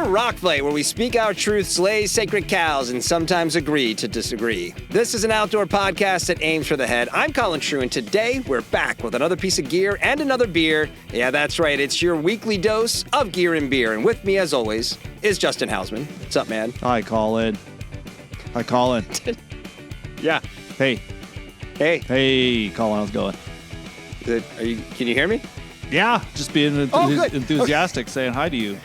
Rock Fight, where we speak our truth, slay sacred cows, and sometimes agree to disagree. This is an outdoor podcast that aims for the head. I'm Colin True, and today we're back with another piece of gear and another beer. Yeah, that's right. It's your weekly dose of gear and beer. And with me, as always, is Justin Hausman. What's up, man? Hi, Colin. Yeah. Hey. Hey, Colin, how's it going? Can you hear me? Yeah, just being enthusiastic, saying hi to you.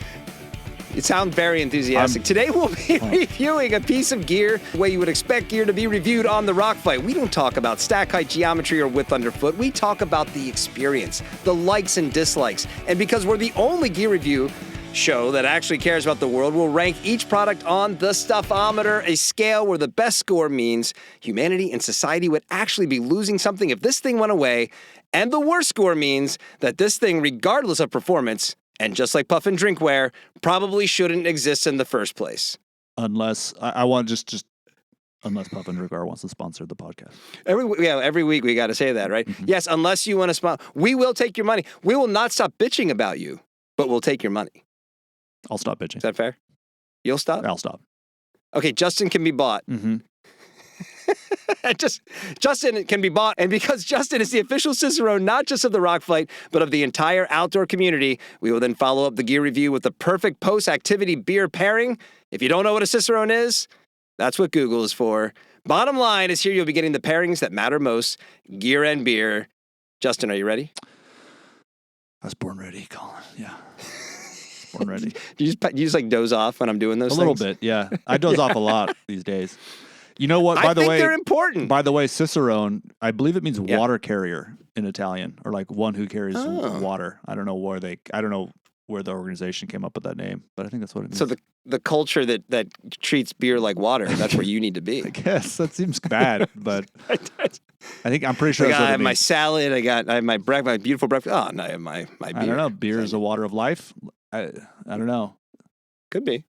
You sound very enthusiastic. Today we'll be reviewing a piece of gear the way you would expect gear to be reviewed on the Rock Fight. We don't talk about stack height, geometry, or width underfoot. We talk about the experience, the likes and dislikes. And because we're the only gear review show that actually cares about the world, we'll rank each product on the Stuffometer, a scale where the best score means humanity and society would actually be losing something if this thing went away, and the worst score means that this thing, regardless of performance, and just like puff and drinkware, probably shouldn't exist in the first place. Unless I want just unless Puff and Drinkware wants to sponsor the podcast. Every week we got to say that, right? Mm-hmm. Yes, unless you want to sponsor, we will take your money. We will not stop bitching about you, but we'll take your money. I'll stop bitching. Is that fair? You'll stop? I'll stop. Okay, Justin can be bought. Mm-hmm. Justin can be bought, and because Justin is the official Cicerone, not just of the Rock Fight, but of the entire outdoor community, we will then follow up the gear review with the perfect post-activity beer pairing. If you don't know what a Cicerone is, that's what Google is for. Bottom line is here you'll be getting the pairings that matter most, gear and beer. Justin, are you ready? I was born ready, Colin. Yeah. Born ready. You just like doze off when I'm doing those things? A little bit, yeah. I doze off a lot these days. You know what? I think they're important. By the way, Cicerone, I believe it means water carrier in Italian, or like one who carries water. I don't know where the organization came up with that name, but I think that's what it means. So the culture that treats beer like water, that's where you need to be. I guess that seems bad, but I'm pretty sure. I have my salad. I have my breakfast, my beautiful breakfast. Oh, and I have my beer. I don't know. Beer is the water of life. I don't know. Could be.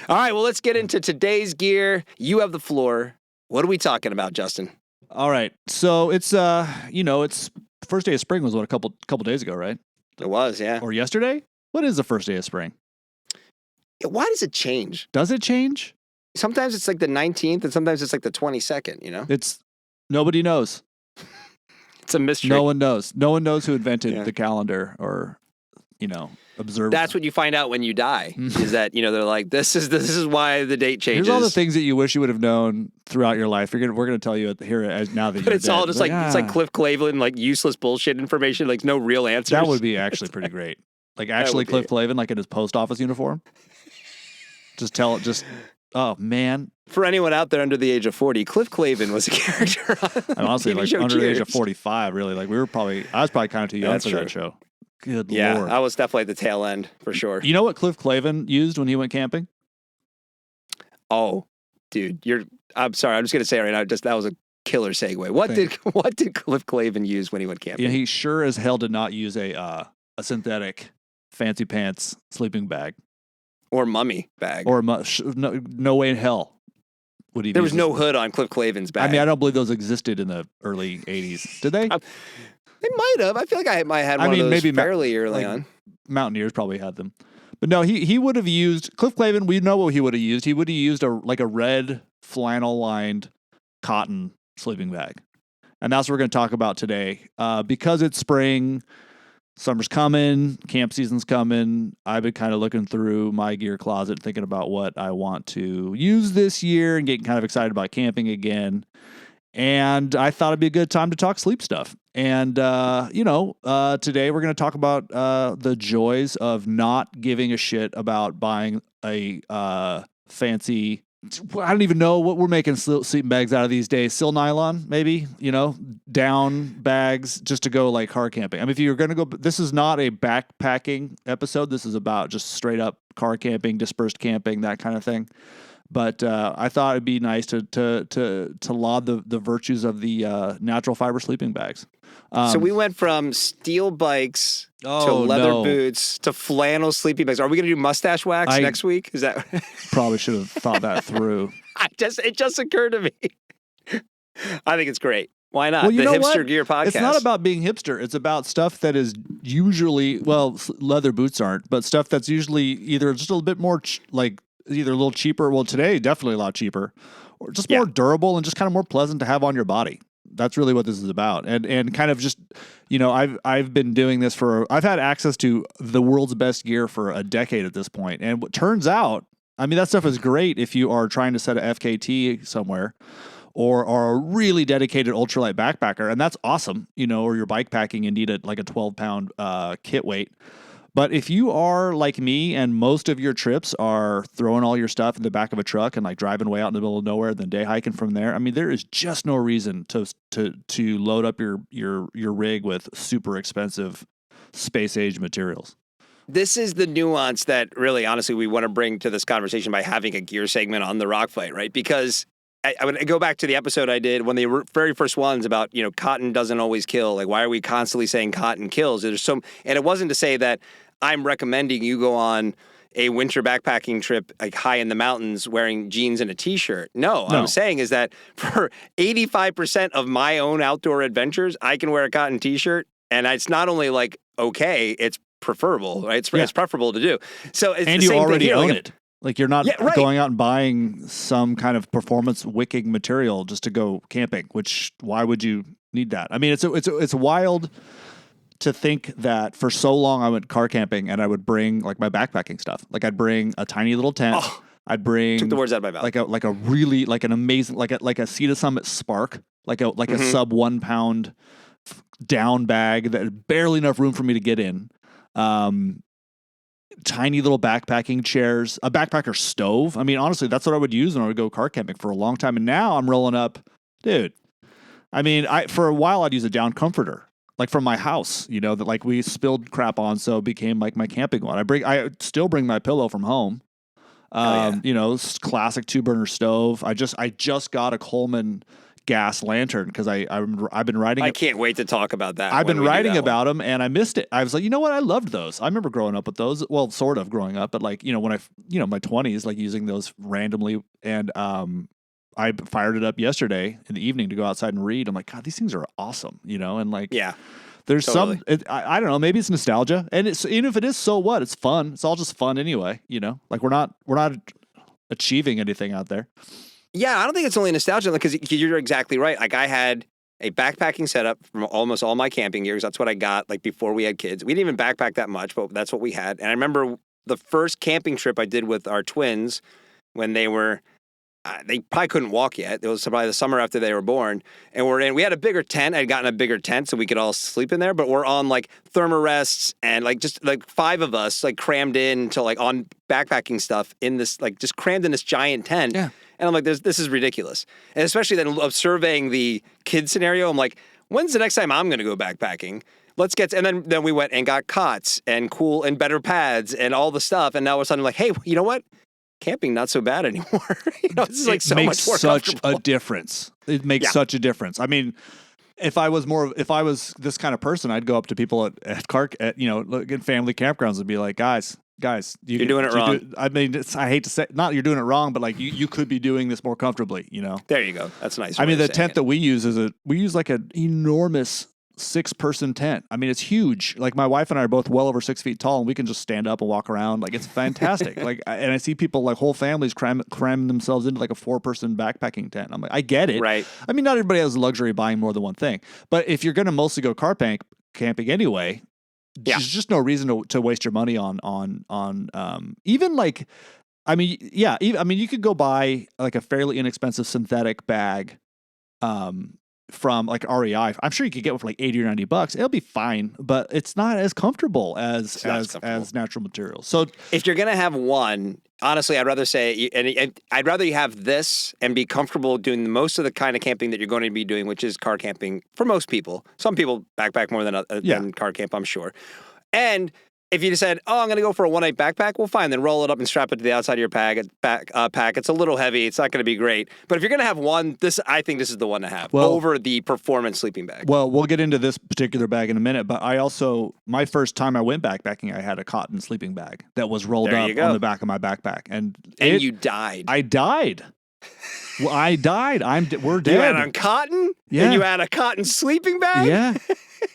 All right, well, let's get into today's gear. You have the floor. What are we talking about, Justin? All right. So it's it's first day of spring was a couple days ago, right? It was, yeah. Or yesterday? What is the first day of spring? Why does it change? Does it change? Sometimes it's like the 19th and sometimes it's like the 22nd, you know? Nobody knows. It's a mystery. No one knows. No one knows who invented the calendar or, observe. That's what you find out when you die, is that, they're like, this is why the date changes. Here's all the things that you wish you would have known throughout your life. We're going to tell you here now that you're it's dead. All just it's like Cliff Clavin, like useless bullshit information, like no real answers. That would be actually pretty great. Like actually Cliff Clavin, like in his post office uniform. Oh man. For anyone out there under the age of 40, Cliff Clavin was a character on honestly, like under the age of 45, really. Like I was probably kind of too young for that show. Good Lord. Yeah, I was definitely at the tail end, for sure. You know what Cliff Clavin used when he went camping? Oh, dude, I'm sorry. I'm just going to say it right now, that was a killer segue. What did Cliff Clavin use when he went camping? Yeah, he sure as hell did not use a synthetic fancy pants sleeping bag. Or mummy bag. Or no way in hell would he. There was no hood on Cliff Clavin's bag. I mean, I don't believe those existed in the early 80s. Did they? They might have. I feel like I might have had one of those maybe fairly early on. Mountaineers probably had them. But no, he would have used, Cliff Clavin, we know what he would have used. He would have used a red flannel-lined cotton sleeping bag. And that's what we're going to talk about today. Because it's spring, summer's coming, camp season's coming, I've been kind of looking through my gear closet, thinking about what I want to use this year and getting kind of excited about camping again. And I thought it'd be a good time to talk sleep stuff. And, today we're going to talk about the joys of not giving a shit about buying a fancy, I don't even know what we're making sleeping bags out of these days. Sil nylon, maybe, down bags just to go like car camping. I mean, if you're going to go, this is not a backpacking episode. This is about just straight up car camping, dispersed camping, that kind of thing. But I thought it'd be nice to laud the virtues of the natural fiber sleeping bags. So we went from steel bikes to leather boots to flannel sleeping bags. Are we going to do mustache wax next week? Is that probably should have thought that through? It just occurred to me. I think it's great. Why not? Well, you The know Hipster what? Gear Podcast. It's not about being hipster. It's about stuff that is usually, well, leather boots aren't, but stuff that's usually either just a little bit more either a little cheaper. Well, today, definitely a lot cheaper, or just more durable and just kind of more pleasant to have on your body. That's really what this is about. And kind of just, I've been doing this I've had access to the world's best gear for a decade at this point. And what turns out, I mean, that stuff is great if you are trying to set a FKT somewhere, or are a really dedicated ultralight backpacker, and that's awesome, or you're bike packing and need a 12-pound kit weight. But if you are like me and most of your trips are throwing all your stuff in the back of a truck and like driving way out in the middle of nowhere, then day hiking from there, I mean, there is just no reason to load up your rig with super expensive space age materials. This is the nuance that really, honestly, we want to bring to this conversation by having a gear segment on the Rock Fight, right? Because I would go back to the episode I did, one of the very first ones about, cotton doesn't always kill. Like, why are we constantly saying cotton kills? And it wasn't to say that I'm recommending you go on a winter backpacking trip like high in the mountains wearing jeans and a t-shirt. No, what I'm saying is that for 85% of my own outdoor adventures, I can wear a cotton t-shirt, and it's not only like okay, it's preferable, right? It's preferable to do. So it's and the you same already thing here. own it. Like you're not going out and buying some kind of performance wicking material just to go camping. Which why would you need that? I mean, it's wild to think that for so long I went car camping and I would bring like my backpacking stuff. Like I'd bring a tiny little tent. Oh, I'd bring took the words out of my mouth. Like a really like an amazing like a Cedar Summit Spark a sub 1 pound down bag that had barely enough room for me to get in. Tiny little backpacking chairs, a backpacker stove. I mean, honestly, that's what I would use when I would go car camping for a long time. And now I'm rolling up, dude. I mean, for a while I'd use a down comforter, like from my house, that like we spilled crap on, so it became like my camping one. I still bring my pillow from home. Classic 2-burner stove. I just got a Coleman gas lantern because I've been writing. I can't wait to talk about that. I've been writing about them and I missed it. I was like, you know what? I loved those. I remember growing up with those. Well, sort of growing up, but like, when my 20s, like using those randomly. And I fired it up yesterday in the evening to go outside and read. I'm like, God, these things are awesome, and like, there's totally. I don't know, maybe it's nostalgia, and even if it is, so what? It's fun. It's all just fun anyway, like we're not achieving anything out there. Yeah, I don't think it's only nostalgia because you're exactly right. Like I had a backpacking setup from almost all my camping gears. That's what I got like before we had kids. We didn't even backpack that much, but that's what we had. And I remember the first camping trip I did with our twins when they probably couldn't walk yet. It was probably the summer after they were born. And we had a bigger tent. I'd gotten a bigger tent so we could all sleep in there, but we're on like thermarests and like just like 5 of us like crammed in to like on backpacking stuff in this, like just crammed in this giant tent. Yeah. And I'm like, this is ridiculous. And especially then of surveying the kid scenario, I'm like, when's the next time I'm going to go backpacking? And then we went and got cots and cool and better pads and all the stuff. And now all of a sudden I'm like, hey, you know what? Camping not so bad anymore. This is like so much more comfortable. It makes such a difference. It makes such a difference. I mean, if I was this kind of person, I'd go up to people at family campgrounds and be like, guys, you're doing it wrong. I mean, I hate to say, not you're doing it wrong, but like you could be doing this more comfortably. There you go. That's nice. I mean, the tent that we use we use like an enormous 6-person tent. I mean, it's huge. Like my wife and I are both well over 6 feet tall, and we can just stand up and walk around. Like it's fantastic. And I see people like whole families cram themselves into like a 4-person backpacking tent. I'm like, I get it. Right. I mean, not everybody has the luxury of buying more than one thing, but if you're going to mostly go camping anyway, there's just no reason to waste your money on even like, I mean, you could go buy like a fairly inexpensive synthetic bag, from like REI. I'm sure you could get one for like $80 or $90. It'll be fine, but it's not as comfortable as natural materials. So if you're going to have one, honestly, I'd rather say, and I'd rather you have this and be comfortable doing most of the kind of camping that you're going to be doing, which is car camping for most people. Some people backpack more than car camp, I'm sure. And if you said, I'm going to go for a 1-night backpack, well, fine, then roll it up and strap it to the outside of your pack. It's a little heavy. It's not going to be great. But if you're going to have one, I think this is the one to have over the performance sleeping bag. Well, we'll get into this particular bag in a minute, but my first time I went backpacking, I had a cotton sleeping bag that was rolled up on the back of my backpack. And you died. I died. Well, I died. We're dead. You had on cotton? Yeah. And you had a cotton sleeping bag? Yeah.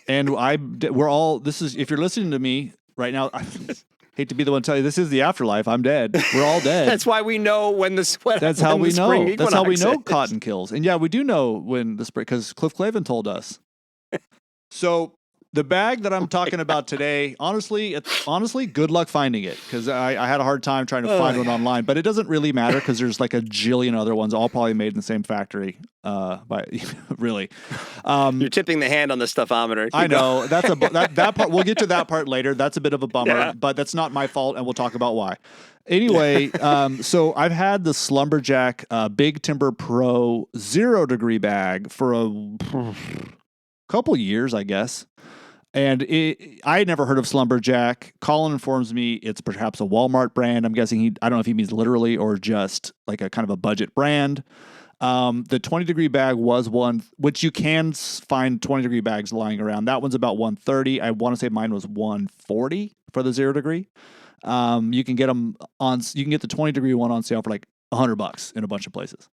And we're all, this is, if you're listening to me right now, I hate to be the one to tell you, this is the afterlife. I'm dead. We're all dead. That's why we know when the sweat. That's how we know. That's how we know is. cotton kills. And yeah, we do know when the spring, because Cliff Clavin told us. So the bag that I'm talking about today, honestly, good luck finding it, because I had a hard time trying to find one online. But it doesn't really matter because there's like a jillion other ones, all probably made in the same factory. Really, you're tipping the hand on the stuffometer. I know that part. We'll get to that part later. That's a bit of a bummer, but that's not my fault, and we'll talk about why. Anyway, so I've had the Slumberjack Big Timber Pro 0 degree bag for a couple years, I guess. And I had never heard of Slumberjack. Colin informs me it's perhaps a Walmart brand. I'm guessing I don't know if he means literally or just like a kind of a budget brand. The 20 degree bag was one, which you can find 20 degree bags lying around. That one's about $130. I want to say mine was $140 for the 0 degree. You can get them you can get the 20 degree one on sale for like $100 in a bunch of places.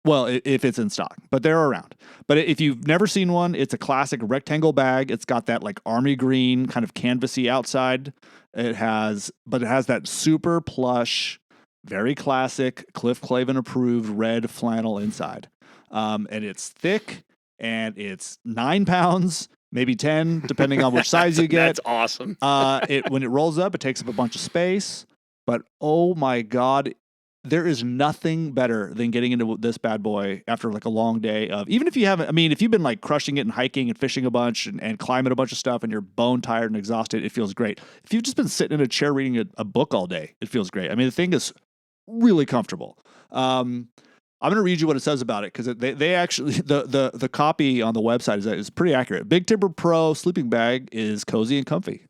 Well, if it's in stock, but they're around. But if you've never seen one, it's a classic rectangle bag. It's got that like army green kind of canvasy outside. It has that super plush, very classic Cliff Clavin approved red flannel inside. And it's thick and it's 9 pounds, maybe 10, depending on which size you get. That's awesome. When it rolls up, it takes up a bunch of space. But oh my God, there is nothing better than getting into this bad boy after like a long day of, even if you haven't, I mean, if you've been like crushing it and hiking and fishing a bunch and climbing a bunch of stuff and you're bone tired and exhausted, it feels great. If you've just been sitting in a chair reading a book all day, it feels great. I mean, the thing is really comfortable. I'm going to read you what it says about it, because they actually, the copy on the website is pretty accurate. Big Timber Pro sleeping bag is cozy and comfy.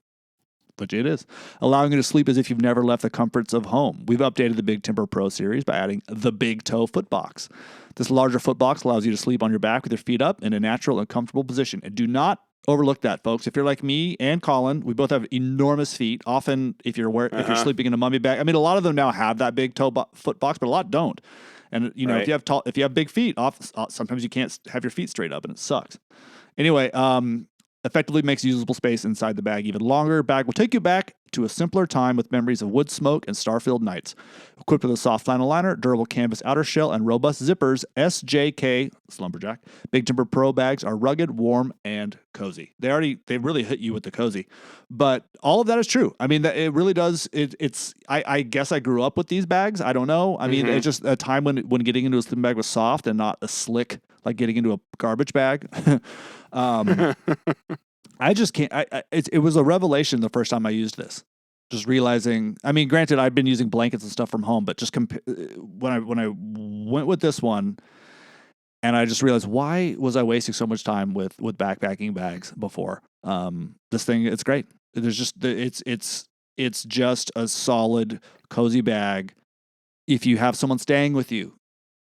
Which it is, allowing you to sleep as if you've never left the comforts of home. We've updated the Big Timber Pro series by adding the Big Toe Footbox. This larger footbox allows you to sleep on your back with your feet up in a natural and comfortable position. And do not overlook that, folks. If you're like me and Colin, we both have enormous feet. Often, if you're sleeping in a mummy bag, I mean, a lot of them now have that big toe footbox, but a lot don't. And you know, right. if you have big feet, sometimes you can't have your feet straight up, and it sucks. Anyway, effectively makes usable space inside the bag even longer. Bag will take you back to a simpler time with memories of wood smoke and star-filled nights. Equipped with a soft flannel liner, durable canvas outer shell, and robust zippers, SJK Slumberjack Big Timber Pro bags are rugged, warm, and cozy. They really hit you with the cozy, but all of that is true. I mean, it really does. I guess I grew up with these bags. I don't know. I mean, it's just a time when getting into a sleeping bag was soft and not a slick like getting into a garbage bag. I just can't. It was a revelation the first time I used this. Just realizing, I mean, granted, I'd been using blankets and stuff from home, but just when I went with this one, and I just realized, why was I wasting so much time with backpacking bags before? This thing, it's great. There's just it's just a solid, cozy bag. If you have someone staying with you,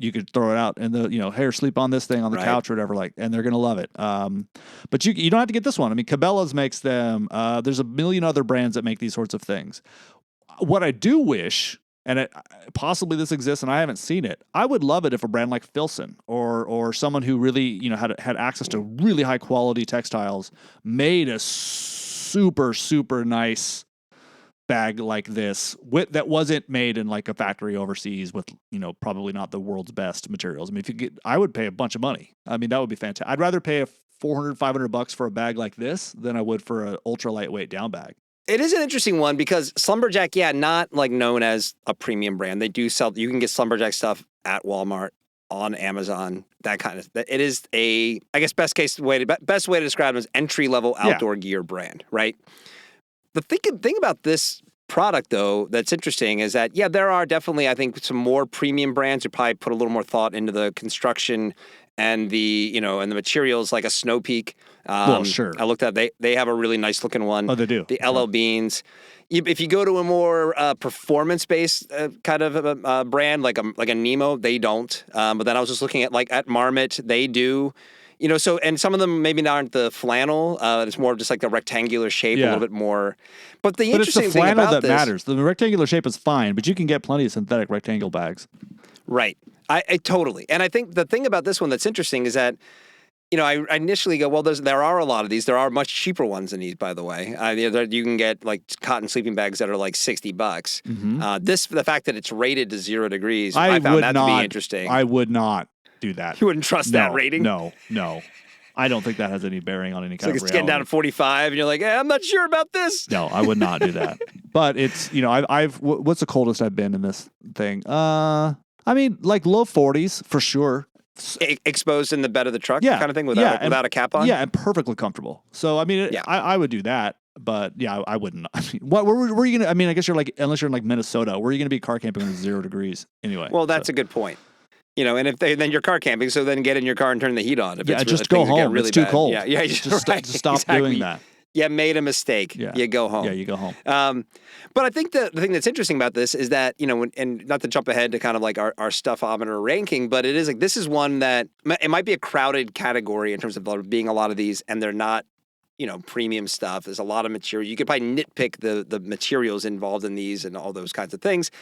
you could throw it out and hey, sleep on this thing on the couch or whatever, and they're going to love it. But you don't have to get this one. I mean, Cabela's makes them. There's a million other brands that make these sorts of things. What I do wish, and possibly this exists and I haven't seen it, I would love it if a brand like Filson or someone who really, had access to really high quality textiles made a super, super nice bag like this that wasn't made in like a factory overseas with probably not the world's best materials. I mean, I would pay a bunch of money. I mean, that would be fantastic. I'd rather pay $400-$500 for a bag like this than I would for an ultra lightweight down bag. It is an interesting one because Slumberjack, not like known as a premium brand. They do sell. You can get Slumberjack stuff at Walmart, on Amazon, that kind of. It is I guess best way to describe it is entry level outdoor gear brand, right? The thing about this product, though, that's interesting is that, there are definitely, I think, some more premium brands who probably put a little more thought into the construction and the, and the materials, like a Snow Peak. Well, sure. I looked at, they have a really nice looking one. Oh, they do. The LL Beans. If you go to a more performance-based kind of a brand, like a Nemo, they don't. But then I was just looking at Marmot, they do. So, and some of them maybe not aren't the flannel. It's more just like the rectangular shape, a little bit more. But interesting it's the thing flannel about that matters. The rectangular shape is fine, but you can get plenty of synthetic rectangle bags. Right. I totally. And I think the thing about this one that's interesting is that, I initially go, well, there are a lot of these. There are much cheaper ones than these, by the way. You can get like cotton sleeping bags that are like $60. The fact that it's rated to 0 degrees, I found that to be interesting. I would not do that. You wouldn't trust that rating? No. I don't think that has any bearing on any kind of reality. It's getting down to 45, and you're like, I'm not sure about this. No, I would not do that. But it's, what's the coldest I've been in this thing? Like low 40s for sure. Exposed in the bed of the truck kind of thing without a cap on? Yeah, and perfectly comfortable. So, I would do that. But, yeah, I wouldn't. Where are you going to, I guess you're like, unless you're in like Minnesota, where are you going to be car camping when it's 0 degrees anyway? Well, that's a good point. And if then you're car camping, so then get in your car and turn the heat on. Just go home. Really it's too cold. Yeah, just stop doing that. You made a mistake. Yeah. You go home. Yeah, you go home. But I think the thing that's interesting about this is that, and not to jump ahead to kind of like our stuffometer ranking, but it is like this is one that it might be a crowded category in terms of there being a lot of these, and they're not, premium stuff. There's a lot of material. You could probably nitpick the materials involved in these and all those kinds of things.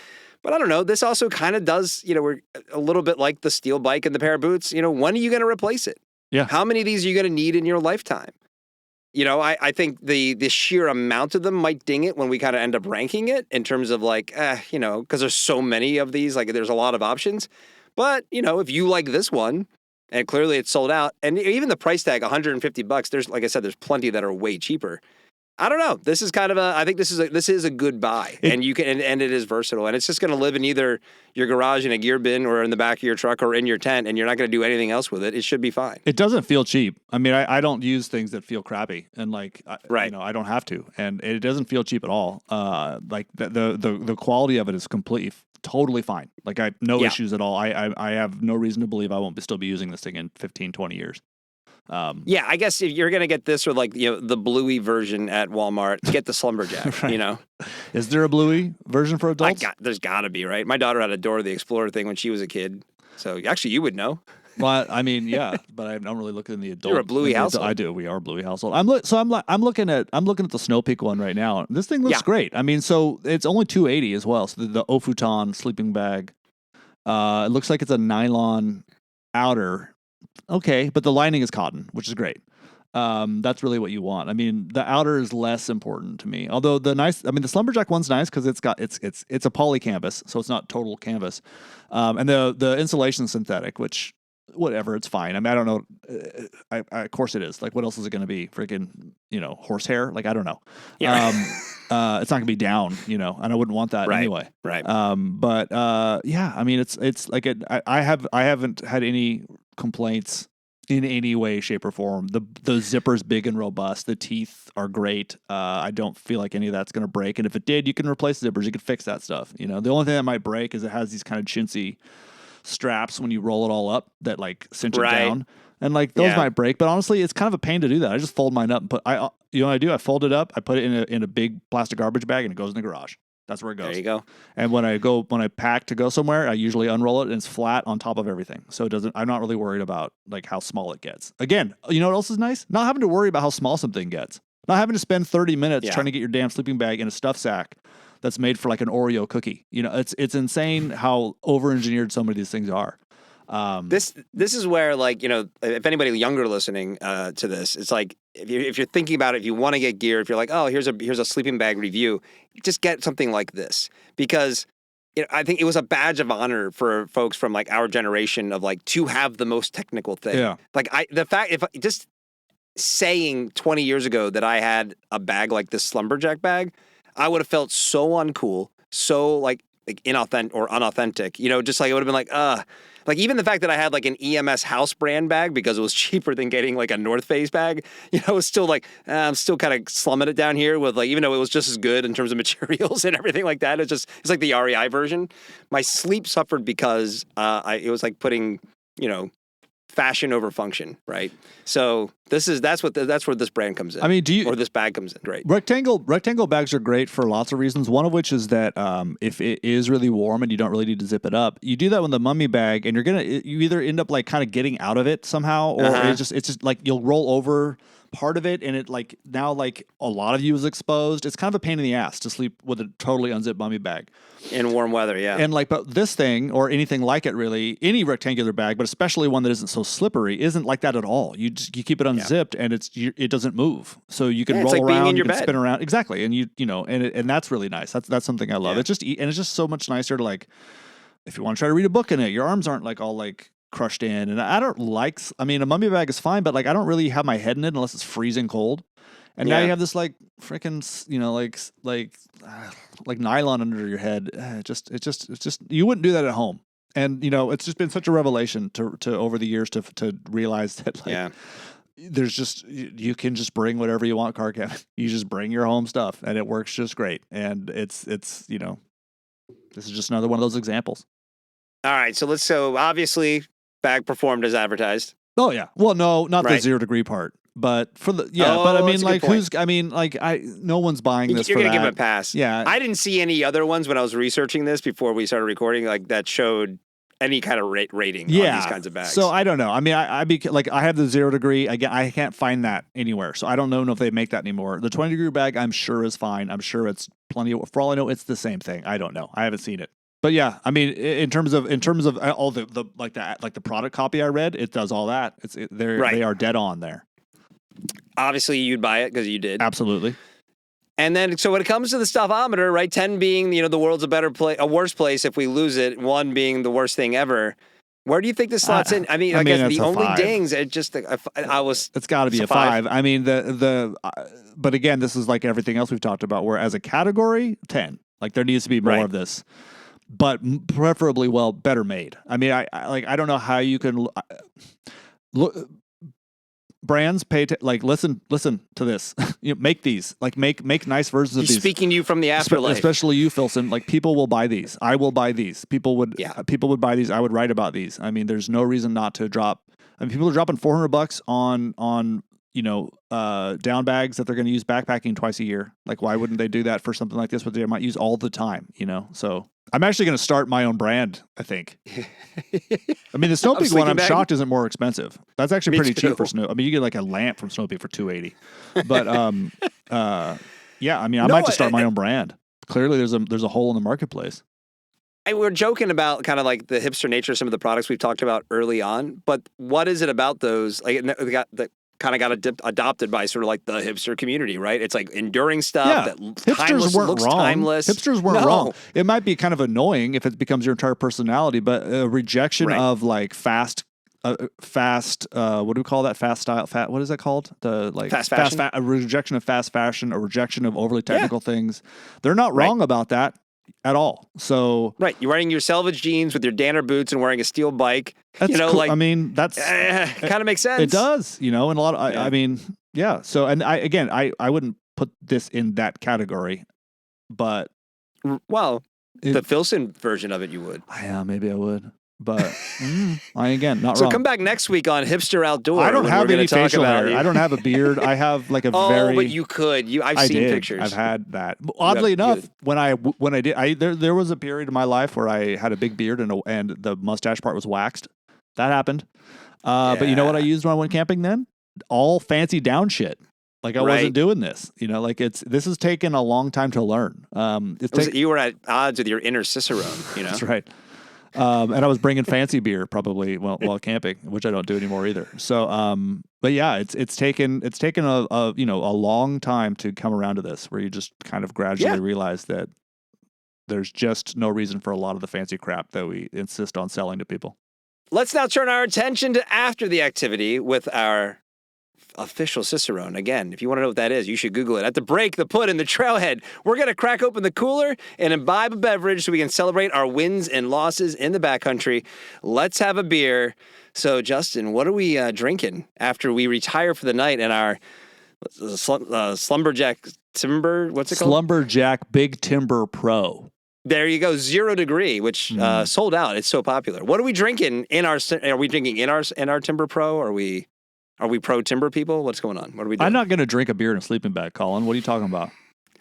But I don't know. This also kind of does, we're a little bit like the steel bike and the pair of boots. When are you going to replace it? Yeah. How many of these are you going to need in your lifetime? I think the sheer amount of them might ding it when we kind of end up ranking it in terms of like, because there's so many of these, like there's a lot of options. But, if you like this one, and clearly it's sold out, and even the price tag, $150, there's, like I said, there's plenty that are way cheaper. I don't know. This is kind of I think this is a good buy, and you can, and it is versatile, and it's just going to live in either your garage in a gear bin or in the back of your truck or in your tent, and you're not going to do anything else with it. It should be fine. It doesn't feel cheap. I don't use things that feel crappy, and I don't have to, and it doesn't feel cheap at all. Like the quality of it is totally fine. Like I no issues at all. I have no reason to believe I won't still be using this thing in 15, 20 years. I guess if you're gonna get this or like the bluey version at Walmart, get the Slumberjack. Right. Is there a bluey version for adults? There's got to be, right? My daughter had a Dora the Explorer thing when she was a kid, so actually you would know. Well, yeah, but I don't really look in the adult. You're a bluey household. I do. We are a bluey household. I'm looking at the Snow Peak one right now. This thing looks great. So it's only $280 as well. So the Ofuton sleeping bag. It looks like it's a nylon outer. Okay, but the lining is cotton, which is great. That's really what you want. The outer is less important to me. Although the Slumberjack one's nice because it's a poly canvas, so it's not total canvas. And the insulation's synthetic, which whatever, it's fine. I don't know. Of course it is. Like, what else is it going to be? Freaking, horsehair? Like, I don't know. Yeah. It's not going to be down, and I wouldn't want that anyway. Right. It's like I haven't had any complaints in any way, shape, or form. The zipper's big and robust. The teeth are great. I don't feel like any of that's going to break. And if it did, you can replace the zippers. You can fix that stuff. The only thing that might break is it has these kind of chintzy straps when you roll it all up that like cinch it down. And like those might break, but honestly, it's kind of a pain to do that. I just fold mine up and what I do? I fold it up, I put it in a big plastic garbage bag, and it goes in the garage. That's where it goes. There you go. And when I pack to go somewhere, I usually unroll it and it's flat on top of everything. So I'm not really worried about like how small it gets. Again, you know what else is nice? Not having to worry about how small something gets. Not having to spend 30 minutes trying to get your damn sleeping bag in a stuff sack that's made for like an Oreo cookie. It's insane how over-engineered some of these things are. This is where, like, if anybody younger listening to this, it's like if you're thinking about it, if you want to get gear, if you're like, oh, here's a sleeping bag review, just get something like this, because I think it was a badge of honor for folks from like our generation of like to have the most technical thing. Yeah. Like just saying 20 years ago that I had a bag like this Slumberjack bag, I would have felt so uncool, so like inauthentic or unauthentic, just like it would have been like, like even the fact that I had like an EMS house brand bag because it was cheaper than getting like a North Face bag, it was still like, I'm still kind of slumming it down here with like, even though it was just as good in terms of materials and everything like that, it's like the REI version. My sleep suffered because it was like putting, fashion over function, right? So that's where this brand comes in. Or this bag comes in. Great. Rectangle bags are great for lots of reasons. One of which is that if it is really warm and you don't really need to zip it up, you do that with the mummy bag, and you either end up like kind of getting out of it somehow, or it's just like you'll roll over part of it, and it like now like a lot of you is exposed. It's kind of a pain in the ass to sleep with a totally unzipped mummy bag in warm weather. Yeah, and like, but this thing or anything like it, really, any rectangular bag, but especially one that isn't so slippery, isn't like that at all. You keep it unzipped, and it doesn't move, so you can roll like around, in you your can bed. spin around, exactly, and and that's really nice. That's something I love. Yeah. It's just so much nicer to like, if you want to try to read a book in it, your arms aren't like all like crushed in. And I don't like, I mean, a mummy bag is fine, but like I don't really have my head in it unless it's freezing cold. And now you have this like freaking, like nylon under your head. It's just you wouldn't do that at home. And it's just been such a revelation to over the years to realize that like there's just, you can just bring whatever you want, car cab. You just bring your home stuff and it works just great. And it's this is just another one of those examples. All right, so obviously bag performed as advertised. Oh yeah. Well, no, not the 0 degree part, but for the but I mean, like no one's buying this. You're gonna give it a pass. Yeah. I didn't see any other ones when I was researching this before we started recording, like that showed any kind of rating on these kinds of bags. So I don't know. I mean, I have the 0 degree. Again, I can't find that anywhere. So I don't know if they make that anymore. The 20 degree bag, I'm sure is fine. I'm sure it's plenty of, for all I know, it's the same thing. I don't know. I haven't seen it. But yeah, I mean, in terms of all the product copy I read, it does all that. They are dead on there. Obviously, you'd buy it because you did. Absolutely. And then, so when it comes to the stuffometer, right? 10 being the world's a worse place if we lose it. 1 being the worst thing ever. Where do you think this slots in? I mean, I guess the only dings. It just It's got to be a 5. I mean, but again, this is like everything else we've talked about. Where as a category, 10. Like there needs to be more of this. But preferably better made. I mean, I don't know how you can look. Brands listen to this. Make these, make nice versions of these. Speaking to you from the afterlife, especially you, Filson. Like people will buy these. I will buy these. People would buy these. I would write about these. I mean, there's no reason not to drop. I mean, people are dropping $400 on down bags that they're going to use backpacking twice a year. Like, why wouldn't they do that for something like this, what they might use all the time? So I'm actually going to start my own brand, I think. I mean, the Snow Peak one, I'm shocked isn't more expensive. That's actually pretty cheap for Snow. I mean, you get like a lamp from Snow Peak for $280. But yeah, I mean, I might just start my own brand. Clearly, there's a hole in the marketplace. We're joking about kind of like the hipster nature of some of the products we've talked about early on, but what is it about those? Like, got adopted by sort of like the hipster community, right? It's like enduring stuff that looks timeless. Hipsters weren't wrong. It might be kind of annoying if it becomes your entire personality, but a rejection of like fast. What do we call that? Fast style. What is that called? Fast fashion. A rejection of fast fashion, a rejection of overly technical things. They're not wrong about that at all. So you're wearing your selvage jeans with your Danner boots and wearing a steel bike. That's cool. I mean, that's kind of makes sense. It does, and a lot of, I mean, yeah. So, and I wouldn't put this in that category, but the Filson version of it, you would. Yeah, maybe I would. But not wrong. So come back next week on Hipster Outdoor. I don't have any facial hair. I don't have a beard. I have like a very. Oh, but you could. I've seen pictures. I've had that. Oddly enough, when I did, there was a period in my life where I had a big beard and the mustache part was waxed. That happened. But you know what I used when I went camping then? All fancy down shit. Like I wasn't doing this. This has taken a long time to learn. You were at odds with your inner Cicerone. That's right. And I was bringing fancy beer probably while camping, which I don't do anymore either. So, but yeah, it's taken a long time to come around to this, where you just kind of gradually realize that there's just no reason for a lot of the fancy crap that we insist on selling to people. Let's now turn our attention to after the activity with our official Cicerone. Again, if you want to know what that is, you should Google it. At the break, the put, and the trailhead, we're going to crack open the cooler and imbibe a beverage so we can celebrate our wins and losses in the backcountry. Let's have a beer. So, Justin, what are we drinking after we retire for the night in our Slumberjack Timber? What's it called? Slumberjack Big Timber Pro. There you go, 0 degree, which sold out. It's so popular. What are we drinking Are we drinking in our Timber Pro? Are we pro timber people? What's going on? What are we doing? I'm not going to drink a beer in a sleeping bag, Colin. What are you talking about?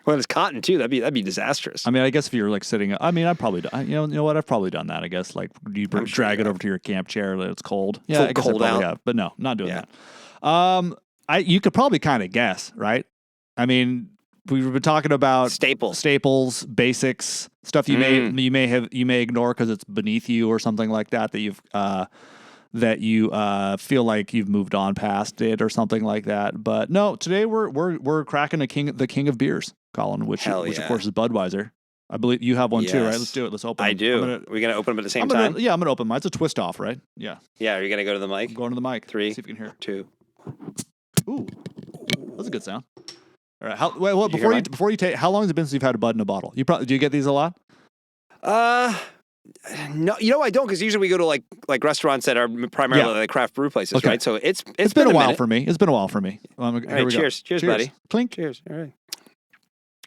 Well, it's cotton too. That'd be disastrous. I mean, I guess if you're like sitting, I mean, I've probably done. You know what? I've probably done that. I guess like you drag it over to your camp chair. It's cold. Yeah, I guess cold I probably out. have, but no, not doing that. you could probably kind of guess, right? I mean, we've been talking about staples, basics, stuff you may ignore because it's beneath you or something like that that you feel like you've moved on past it or something like that. But no, today we're cracking the king of beers, Colin, which of course is Budweiser. I believe you have one too, right? Let's do it. Let's open. I do. We're gonna open them at the same time. Yeah, I'm gonna open mine. It's a twist off, right? Yeah. Yeah. Are you gonna go to the mic? I'm going to the mic. 3, see if you can hear. 2. Ooh, that's a good sound. All right. Before you take, how long has it been since you've had a Bud in a bottle? Do you get these a lot? No, I don't, because usually we go to like restaurants that are primarily like craft brew places, right? So it's been a while for me. It's been a while for me. All right, cheers, buddy. Clink. Cheers. All right.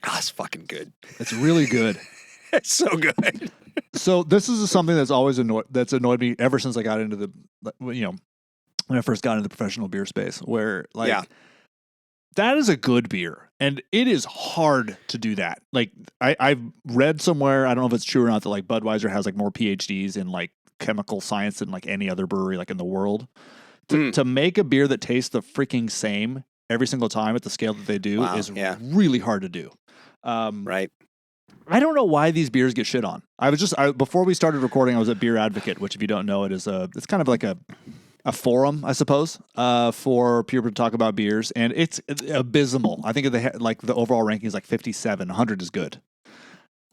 Oh, it's fucking good. It's really good. It's so good. So this is something that's always annoyed me ever since I got into the when I first got into the professional beer space, where that is a good beer, and it is hard to do that. Like I've read somewhere, I don't know if it's true or not, that like Budweiser has like more PhDs in like chemical science than like any other brewery like in the world. To make a beer that tastes the freaking same every single time at the scale that they do is really hard to do. Right. I don't know why these beers get shit on. Before we started recording, I was at Beer Advocate, which if you don't know, it's kind of like a forum, I suppose, for people to talk about beers, and it's abysmal. I think the overall ranking is like 57. 100 is good.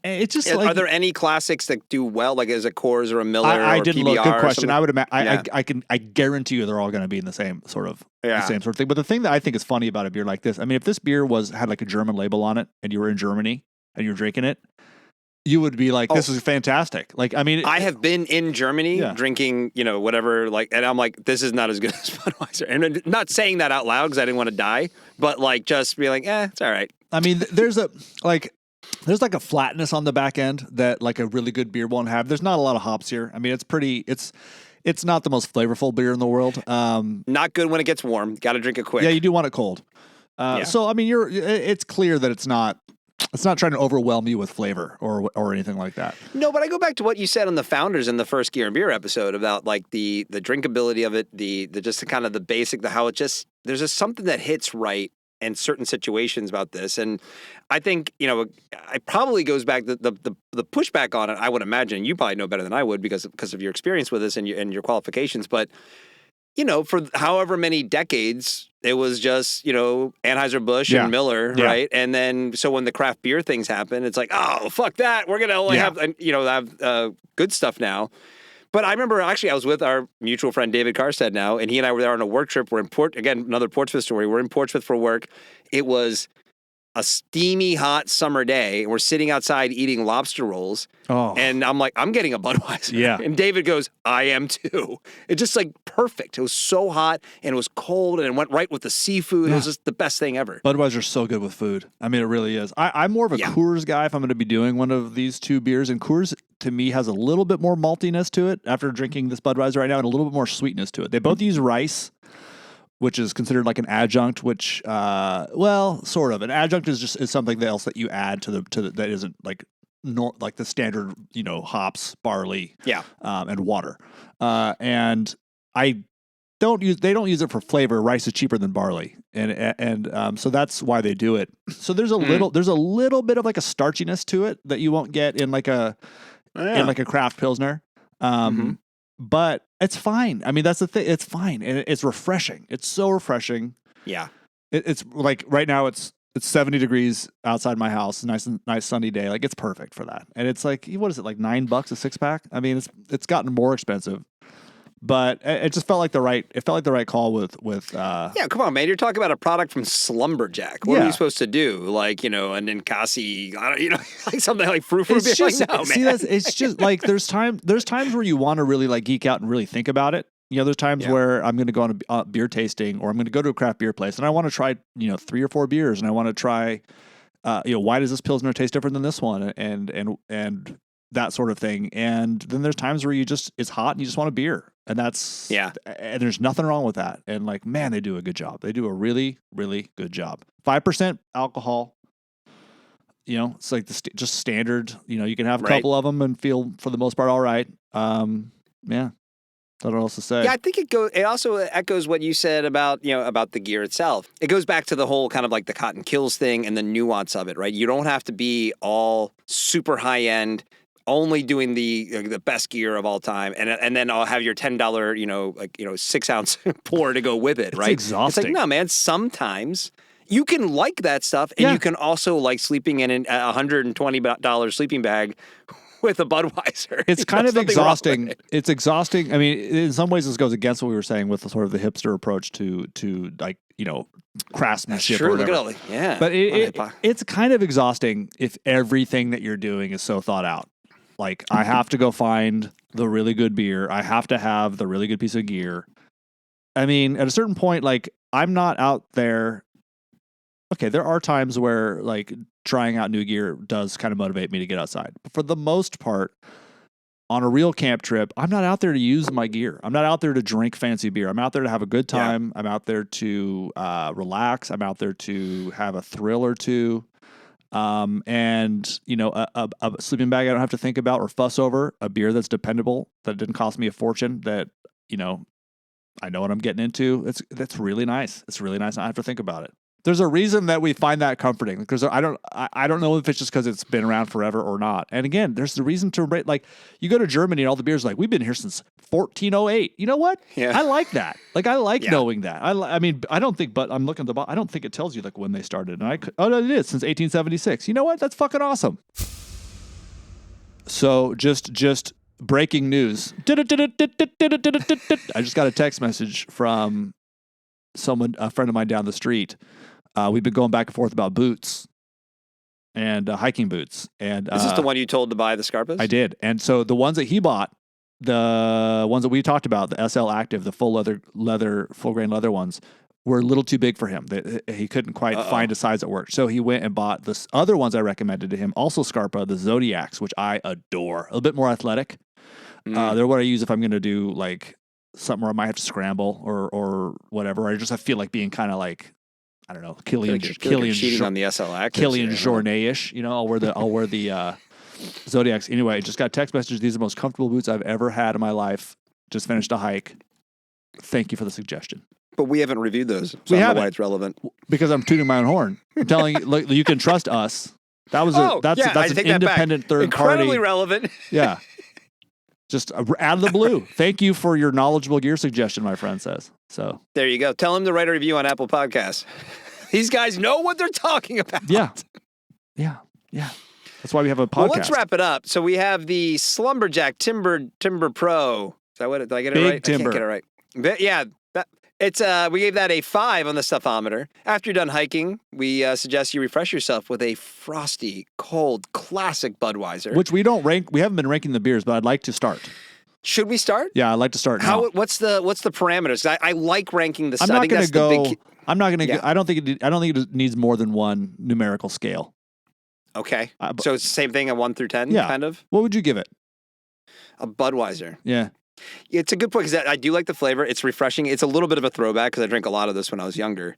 And it's just are there any classics that do well, like as a Coors or a Miller? I or didn't PBR look. Good question. I would imagine. Yeah. I guarantee you they're all going to be in the same sort of thing. But the thing that I think is funny about a beer like this, I mean, if this beer had like a German label on it, and you were in Germany and you're drinking it, you would be like, this is fantastic. Like, I mean, I have been in Germany drinking, whatever, like, and I'm like, this is not as good as Budweiser. And not saying that out loud because I didn't want to die, but like, just be like, it's all right. I mean, there's like a flatness on the back end that like a really good beer won't have. There's not a lot of hops here. I mean, it's not the most flavorful beer in the world. Not good when it gets warm. Got to drink it quick. Yeah, you do want it cold. So I mean, it's clear that it's not trying to overwhelm you with flavor or anything like that. No, but I go back to what you said on the Founders in the first Gear and Beer episode about like the drinkability of it, the just kind of the basic, how it just, there's just something that hits right in certain situations about this. And I think, it probably goes back to the pushback on it, I would imagine. You probably know better than I would because of your experience with this and your qualifications. But, for however many decades, it was just, Anheuser-Busch and Miller, right? And then, so when the craft beer things happen, it's like, oh, fuck that. We're going to only have good stuff now. But I remember, actually, I was with our mutual friend, David Karstad now, and he and I were there on a work trip. We're in another Portsmouth story. We're in Portsmouth for work. It was a steamy, hot summer day, and we're sitting outside eating lobster rolls. Oh. And I'm like, I'm getting a Budweiser. Yeah. And David goes, I am too. It's just like perfect. It was so hot, and it was cold, and it went right with the seafood. It was just the best thing ever. Budweiser's so good with food. I mean, it really is. I'm more of a Coors guy if I'm going to be doing one of these two beers, and Coors, to me, has a little bit more maltiness to it after drinking this Budweiser right now, and a little bit more sweetness to it. They both use rice, which is considered like an adjunct, which, sort of. An adjunct is something else that you add to the that isn't like like the standard, hops, barley, and water. And they don't use it for flavor. Rice is cheaper than barley, and so that's why they do it. So there's a little bit of like a starchiness to it that you won't get in like a craft pilsner. But it's fine. I mean, that's the thing. It's fine, and it's refreshing. It's so refreshing. Yeah. It's like right now it's 70 degrees outside my house. Nice sunny day. Like, it's perfect for that. And it's like, what is it, like $9 a 6-pack? I mean, it's gotten more expensive, but it just felt like the right call with yeah, come on, man. You're talking about a product from Slumberjack. What are you supposed to do? Like, an Ninkasi, like something like fruit beer. Just, like, no, man. See, it's just like there's times where you want to really like geek out and really think about it. There's times where I'm going to go on a beer tasting, or I'm going to go to a craft beer place, and I want to try 3 or 4 beers, and I want to try why does this Pilsner taste different than this one, and that sort of thing. And then there's times where it's hot and you just want a beer. And that's, and there's nothing wrong with that. And like, man, they do a good job. They do a really, really good job. 5% alcohol, it's like just standard, you can have a couple of them and feel for the most part all right. Yeah. I don't know what else to say. Yeah, I think it also echoes what you said about the gear itself. It goes back to the whole kind of like the cotton kills thing and the nuance of it, right? You don't have to be all super high end, only doing the best gear of all time, and then I'll have your $10 6 ounce pour to go with it, right? It's exhausting. It's like, no, man. Sometimes you can like that stuff, and you can also like sleeping in a $120 sleeping bag with a Budweiser. It's kind of exhausting. It's exhausting. I mean, in some ways, this goes against what we were saying with the sort of the hipster approach to like, craftsmanship or whatever. Look at yeah. But it's kind of exhausting if everything that you're doing is so thought out. Like, I have to go find the really good beer. I have to have the really good piece of gear. I mean, at a certain point, like, I'm not out there. Okay, there are times where, like, trying out new gear does kind of motivate me to get outside. But for the most part, on a real camp trip, I'm not out there to use my gear. I'm not out there to drink fancy beer. I'm out there to have a good time. Yeah. I'm out there to relax. I'm out there to have a thrill or two. And, a sleeping bag I don't have to think about or fuss over, a beer that's dependable, that didn't cost me a fortune, that, I know what I'm getting into. That's really nice. It's really nice not to have to think about it. There's a reason that we find that comforting, because I don't know if it's just because it's been around forever or not. And again, there's the reason to rate. Like, you go to Germany and all the beers like, we've been here since 1408. You know what? Yeah. I like that. Like, I like knowing that. I mean, I don't think, but I'm looking at the bottom. I don't think it tells you like when they started. And no, it is since 1876. You know what? That's fucking awesome. So just breaking news. I just got a text message from a friend of mine down the street. We've been going back and forth about boots and hiking boots. And is this the one you told to buy the Scarpas? I did. And so the ones that he bought, the ones that we talked about, the SL Active, the full grain leather ones, were a little too big for him. He couldn't quite find a size that worked. So he went and bought the other ones I recommended to him, also Scarpa, the Zodiacs, which I adore. A little bit more athletic. They're what I use if I'm going to do like something where I might have to scramble or whatever. I feel like being kind of like, I don't know, Killian cheating on the SL Active. Killian Jornet-ish. I'll wear the Zodiacs. Anyway, just got a text message. These are the most comfortable boots I've ever had in my life. Just finished a hike. Thank you for the suggestion. But we haven't reviewed those. So we I don't haven't. know why it's relevant. Because I'm tooting my own horn. I'm telling you, like, you can trust us. That's an independent third party. Incredibly relevant. Yeah. Just out of the blue. Thank you for your knowledgeable gear suggestion, my friend says. So there you go. Tell him to write a review on Apple Podcasts. These guys know what they're talking about. Yeah. That's why we have a podcast. Well, let's wrap it up. So we have the Slumberjack Timber Pro. Is that what? Did I get it right? Timber. I can't get it right. But yeah. It's we gave that a 5 on the stuffometer. After you're done hiking, we suggest you refresh yourself with a frosty, cold, classic Budweiser. Which we don't rank. We haven't been ranking the beers, but I'd like to start. Should we start? Yeah, I'd like to start now. What's the parameters? I like ranking the. I'm not going to go. I'm not going to. Yeah. I don't think it needs more than one numerical scale. Okay. So it's the same thing, a 1 through 10, kind of. What would you give it? A Budweiser. Yeah. It's a good point because I do like the flavor. It's refreshing. It's a little bit of a throwback because I drank a lot of this when I was younger.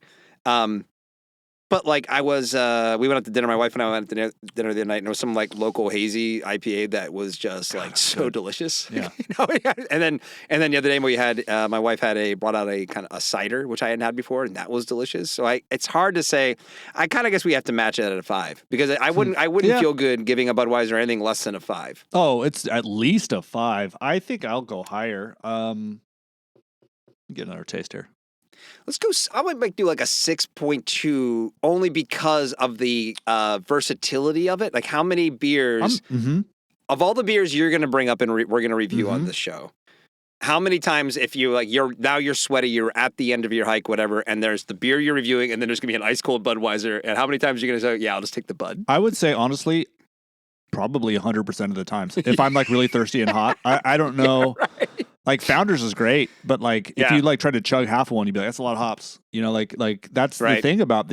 But like we went out to dinner. My wife and I went to dinner the other night, and there was some like local hazy IPA that was just like so delicious. Yeah. And then the other day we had my wife brought out a kind of a cider which I hadn't had before, and that was delicious. So it's hard to say. I kind of guess we have to match it at a 5 because I wouldn't feel good giving a Budweiser anything less than a 5. Oh, it's at least a 5. I think I'll go higher. Get another taste here. Let's go. I might do like a 6.2 only because of the versatility of it. Like how many beers of all the beers you're going to bring up and we're going to review on this show. How many times if you like you're sweaty, you're at the end of your hike, whatever, and there's the beer you're reviewing, and then there's going to be an ice cold Budweiser, and how many times are you going to say, yeah, I'll just take the Bud? I would say honestly, probably 100% of the times. If I'm like really thirsty and hot, I don't know. Yeah, right. Like Founders is great, but like if you like try to chug half of one, you'd be like, that's a lot of hops. Like that's the thing about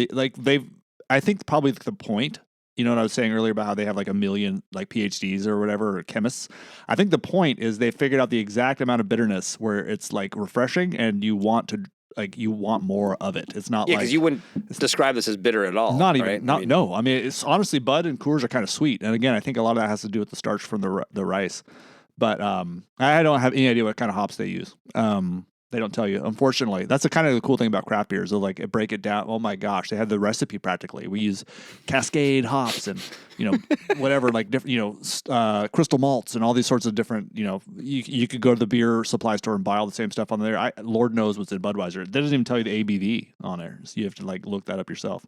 I think probably the point, what I was saying earlier about how they have like 1 million like PhDs or whatever, or chemists. I think the point is they figured out the exact amount of bitterness where it's like refreshing and you want more of it. It's not because you wouldn't describe this as bitter at all. Not even, right? No. I mean, it's honestly Bud and Coors are kind of sweet. And again, I think a lot of that has to do with the starch from the rice. But I don't have any idea what kind of hops they use. They don't tell you, unfortunately. That's the kind of the cool thing about craft beers. They'll like break it down. Oh my gosh, they have the recipe practically. We use Cascade hops and whatever, like different crystal malts and all these sorts of different. You could go to the beer supply store and buy all the same stuff on there. Lord knows what's in Budweiser. It doesn't even tell you the ABV on there, so you have to like look that up yourself.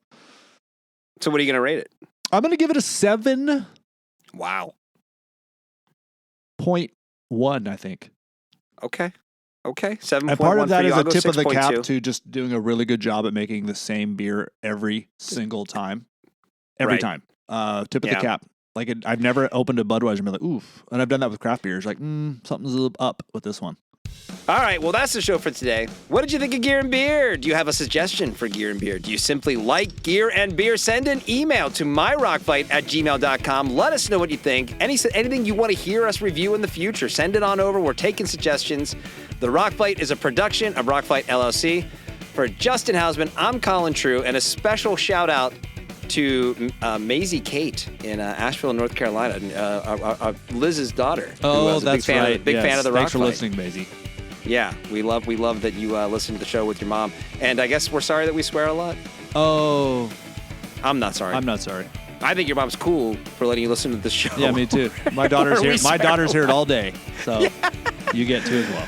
So what are you gonna rate it? I'm gonna give it a 7. Wow. 0.1, I think. Okay. 7.1. And part of that is a I'll go tip of the cap 6.2. to just doing a really good job at making the same beer every single time. Every time. Tip of the cap. Like I've never opened a Budweiser and been like, oof. And I've done that with craft beers. Like, something's up with this one. All right, well, that's the show for today. What did you think of Gear and Beer? Do you have a suggestion for Gear and Beer? Do you simply like Gear and Beer? Send an email to myrockfight@gmail.com. Let us know what you think. Anything you want to hear us review in the future, send it on over. We're taking suggestions. The Rock Fight is a production of Rock Fight LLC. For Justin Hausman, I'm Colin True, and a special shout out to Maisie Kate in Asheville, North Carolina, Liz's daughter. Oh, that's right. Big fan of the Rock Thanks for Fight. listening, Maisie. Yeah, we love that you listen to the show with your mom. And I guess we're sorry that we swear a lot. Oh. I'm not sorry. I'm not sorry. I think your mom's cool for letting you listen to the show. Yeah, me too. My daughter's here. My daughter's here all day, so Yeah. You get to as well.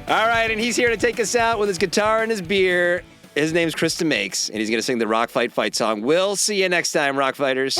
All right, and he's here to take us out with his guitar and his beer. His name's Krista Makes, and he's going to sing the Rock Fight fight song. We'll see you next time, Rock Fighters.